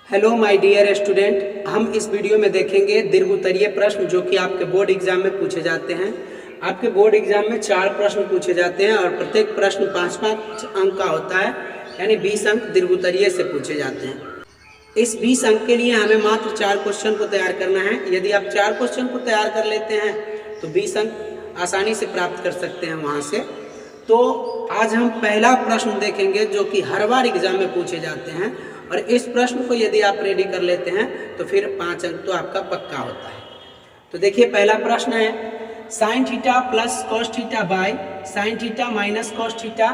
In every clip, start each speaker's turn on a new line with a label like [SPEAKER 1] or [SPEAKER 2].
[SPEAKER 1] Hello my dear student, हम इस video में देखेंगे दीर्घोत्तरीय प्रश्न जो कि आपके बोर्ड एग्जाम में पूछे जाते हैं। आपके बोर्ड एग्जाम में 4 प्रश्न पूछे जाते हैं और प्रत्येक प्रश्न 5-5 अंक का होता है, यानी 20 अंक दीर्घोत्तरीय से पूछे जाते हैं। इस 20 अंक के लिए हमें मात्र 4 क्वेश्चन को तैयार करना है। यदि आप 4 क्वेश्चन को तैयार कर लेते हैं तो 20 अंक आसानी से प्राप्त कर सकते हैं वहाँ से। तो आज हम पहला प्रश्न देखेंगे जो कि हर बार एग्जाम में पूछे जाते हैं, और इस प्रश्न को यदि आप रेडी कर लेते हैं तो फिर 5 अंक तो आपका पक्का होता है। तो देखिए, पहला प्रश्न है sine theta plus cos theta by sine theta minus cos theta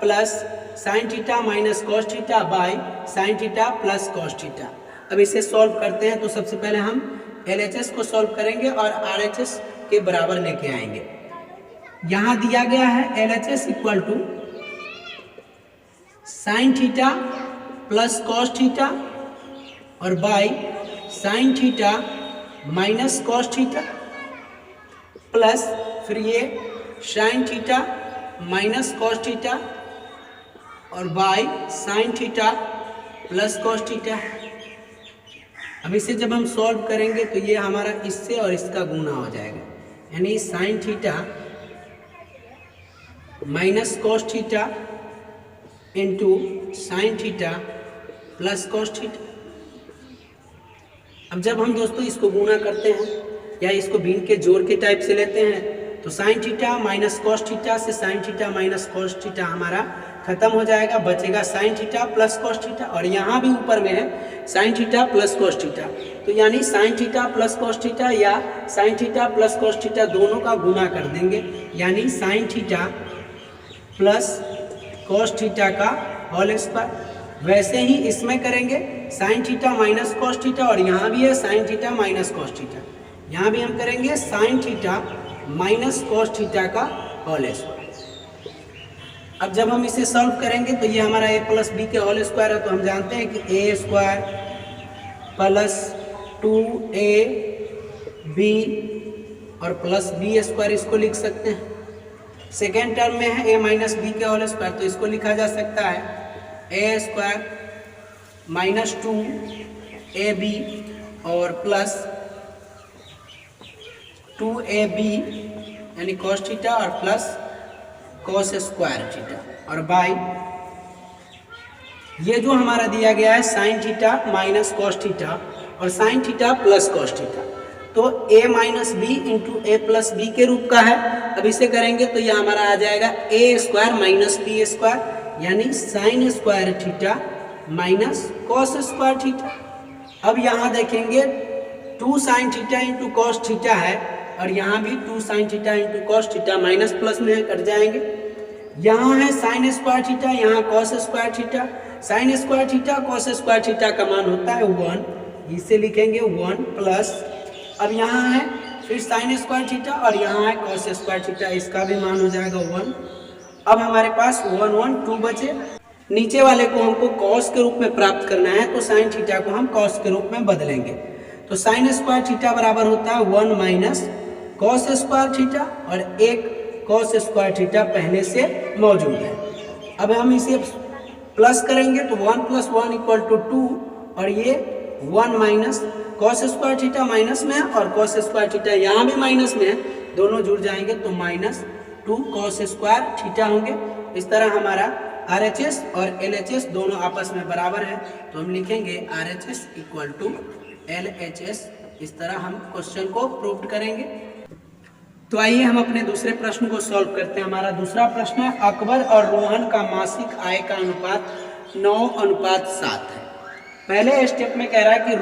[SPEAKER 1] plus sign theta minus cos theta by sine theta plus cos theta. अब इसे सॉल्व करते हैं। तो सबसे पहले हम LHS को सॉल्व करेंगे और RHS के बराबर लेके आएंगे। यहाँ दिया गया है LHS equal to sine theta plus cos theta और by sine theta minus cos theta plus फिर ये sine theta minus cos theta और by sine theta plus cos theta. अब इसे जब हम सॉल्व करेंगे तो ये हमारा इससे और इसका गुना हो जाएगा, यानी sine theta minus cos theta into sine theta plus cos theta. अब जब हम दोस्तों इसको गुना करते हैं या इसको भिन्न के जोड़ के टाइप से लेते हैं तो sine theta minus cos theta से sine theta minus cos theta हमारा खत्म हो जाएगा, बचेगा sine theta plus cos theta, और यहाँ भी ऊपर में है sine theta plus cos theta. तो यानी sine theta plus cos theta या sine theta plus cos theta दोनों का गुना कर देंगे, यानी sine theta plus cos theta का होल स्क्वायर। वैसे ही इसमें करेंगे sine theta minus cos theta, और यहाँ भी है sine theta minus cos theta, यहाँ भी हम करेंगे sine theta minus cos theta का होल स्क्वायर। अब जब हम इसे सॉल्व करेंगे तो ये हमारा a प्लस बी के होल स्क्वायर है, तो हम जानते हैं कि a स्क्वायर प्लस 2ab और प्लस बी स्क्वायर इसको लिख सकते हैं। सेकेंड टर्म में है a माइनस बी के होल स्क्वायर, तो इसको लिखा जा सकता है a स्क्वायर माइनस 2ab और प्लस 2ab यानी कॉस थीटा और प्लस कॉस स्क्वायर थीटा, और बाय ये जो हमारा दिया गया है sine theta minus cos theta और sine theta plus cos theta, तो a minus b into a plus b के रूप का है। अब इसे करेंगे तो यह हमारा आ जाएगा a square minus b square, यानी sine square theta minus cos square theta. अब यहाँ देखेंगे 2 sine theta into cos theta है, और यहाँ भी 2 sine theta into cos theta minus plus में कट जाएंगे। यहाँ है साइन स्क्वायर थीटा, यहाँ cos square theta. Sine square theta cos square theta का मान होता है 1, इसे लिखेंगे 1 प्लस, अब यहाँ है फिर साइन स्क्वायर थीटा और यहाँ है कॉस स्क्वायर थीटा, इसका भी मान हो जाएगा 1। अब हमारे पास 1 1 2 बचे। नीचे वाले को हमको कॉस के रूप में प्राप्त करना है, तो साइन थीटा को हम कॉस के रूप में बदलेंगे। तो साइन स्क्वायर थीटा बराबर होता है 1 माइनस कॉस स्क्वायर थीटा, और एक कॉस स्क्वायर थीटा पहले से मौजूद है। अब हम इसे प्लस करेंगे तो 1 प्लस 1 इक्वल टू 2, और ये 1 minus cos square theta minus में है और कॉस स्क्वायर थीटा यहाँ भी माइनस में है, दोनों जुड़ जाएंगे तो माइनस 2 कॉस स्क्वायर थीटा होंगे। इस तरह हमारा RHS और LHS दोनों आपस में बराबर है, तो हम लिखेंगे RHS इक्वल टू LHS। इस तरह हम क्वेश्चन को प्रूव करेंगे। तो आइए हम अपने दूसरे प्रश्न को सॉल्व करते हैं। हमारा दूसरा प्रश्न है अकबर और रोहन का मासिक आय का अनुपात 9:7 है। पहले स्टेप में कह रहा है कि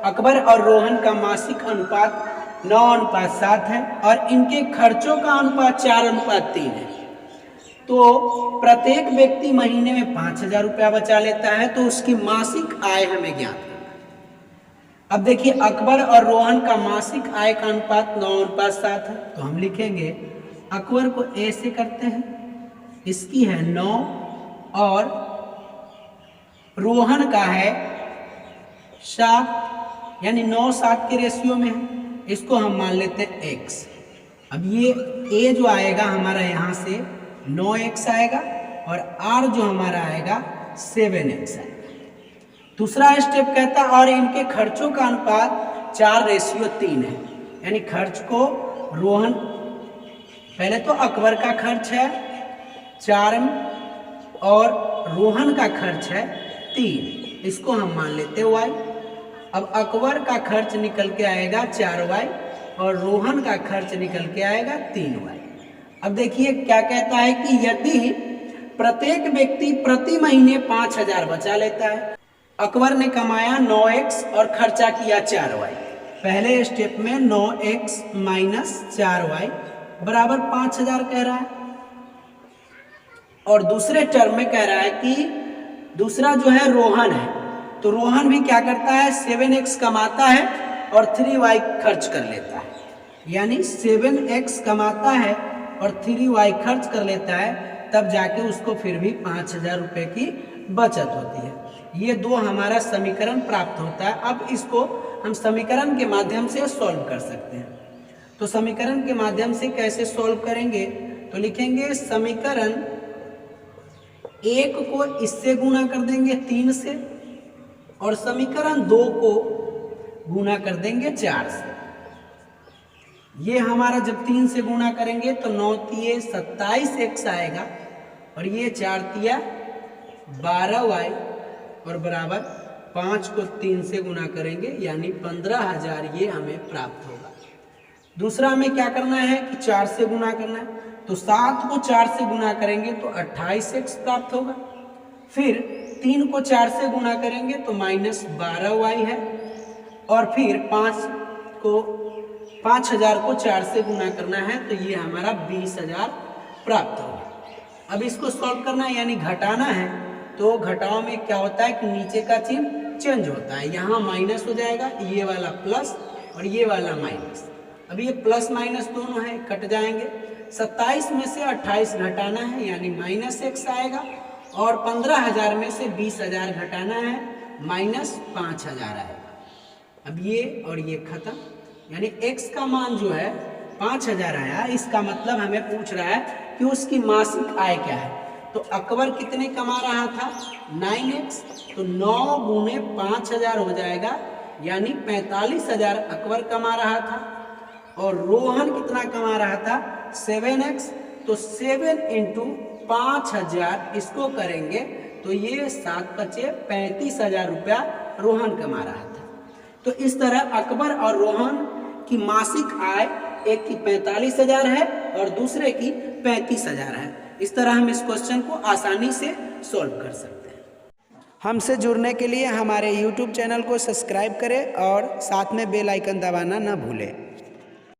[SPEAKER 1] अकबर और रोहन का मासिक अनुपात 9:7 है और इनके खर्चों का अनुपात 4:3 है। तो प्रत्येक व्यक्ति महीने में 5,000 रुपया बचा लेता है, तो उसकी मासिक आय हमें ज्ञात करना। अब देखिए, अकबर और रोहन का मासिक आय का अनुपात 9:7 है, तो हम लिखेंगे अकबर को a से करते हैं, इसकी है 9, और रोहन का है 7, यानी 9:7 के रेशियो में है, इसको हम मान लेते हैं x। अब ये a जो आएगा हमारा यहाँ से 9x आएगा, और r जो हमारा आएगा 7x आएगा। दूसरा स्टेप कहता है और इनके खर्चों का अनुपात 4:3 है, यानी खर्च को रोहन, पहले तो अकबर का खर्च है 4 और रोहन का खर्च है 3, इसको हम मान लेते हैं y। अब अकबर का खर्च निकल के आएगा 4y और रोहन का खर्च निकल के आएगा 3y। अब देखिए क्या कहता है कि यदि प्रत्येक व्यक्ति प्रति महीने 5,000 बचा लेता है, अकबर ने कमाया 9x और खर्चा किया 4y। पहले स्टेप में 9x माइनस 4y बराबर 5,000 कह रहा है, और दूसरे टर्म में कह रहा है कि दूसरा जो है रोहन है, तो रोहन भी क्या करता है 7x कमाता है और 3y खर्च कर लेता है, यानी 7x कमाता है और 3y खर्च कर लेता है, तब जाके उसको फिर भी 5,000 रुपये की बचत होती है। ये दो हमारा समीकरण प्राप्त होता है। अब इसको हम समीकरण के माध्यम से सॉल्व कर सकते हैं। तो समीकरण के माध्यम से कैसे सॉल्व करेंगे, तो लिखेंगे समीकरण 1 को इससे गुणा कर देंगे 3 से, और समीकरण 2 को गुणा कर देंगे 4 से। ये हमारा जब 3 से गुणा करेंगे तो 9 तिये 27x आएगा, और ये 4 तिया 12y और बराबर 5 को 3 से गुणा करेंगे, यानी 15,000 ये हमें प्राप्त होगा। दूसरा हमें क्या करना है कि 4 से गुणा करना है, तो 7 को 4 से गुणा करेंगे तो 28x प्राप्त होगा। फिर 3 को 4 से गुणा करेंगे तो -12y है, और फिर 5,000 को 4 से गुणा करना है तो ये हमारा 20,000 प्राप्त होगा। अब इसको सॉल्व करना है, यानी घटाना है, तो घटाओ में क्या होता है कि नीचे का चिन्ह चेंज होता है, यहाँ माइनस हो जाएगा, ये वाला प्लस और ये वाला माइनस। अब ये प्लस माइनस दोनों है, कट जाएंगे। 27 में से 28 घटाना है, यानी -x आएगा, और 15,000 में से 20,000 घटाना है, -5,000 आएगा। अब ये और ये खत्म, यानी x का मान जो है 5,000 आया। इसका मतलब हमें पूछ रहा है कि उसकी मासिक आय क्या है। तो अकबर कितने कमा रहा था 9x, तो 9 गुने 5,000 हो जाएगा, यानी 45,000 अकबर कमा रहा था। और रोहन कितना कमा रहा था 7x, तो 7 इंटू 5,000 इसको करेंगे तो ये 7 बचे 35,000 रुपया रोहन कमा रहा था। तो इस तरह अकबर और रोहन की मासिक आय, एक की 45,000 है और दूसरे की 35,000 है। इस तरह हम इस क्वेश्चन को आसानी से सॉल्व कर सकते हैं। हमसे जुड़ने के लिए हमारे YouTube चैनल को सब्सक्राइब करें और साथ में बेल आइकन दबाना न भूलें।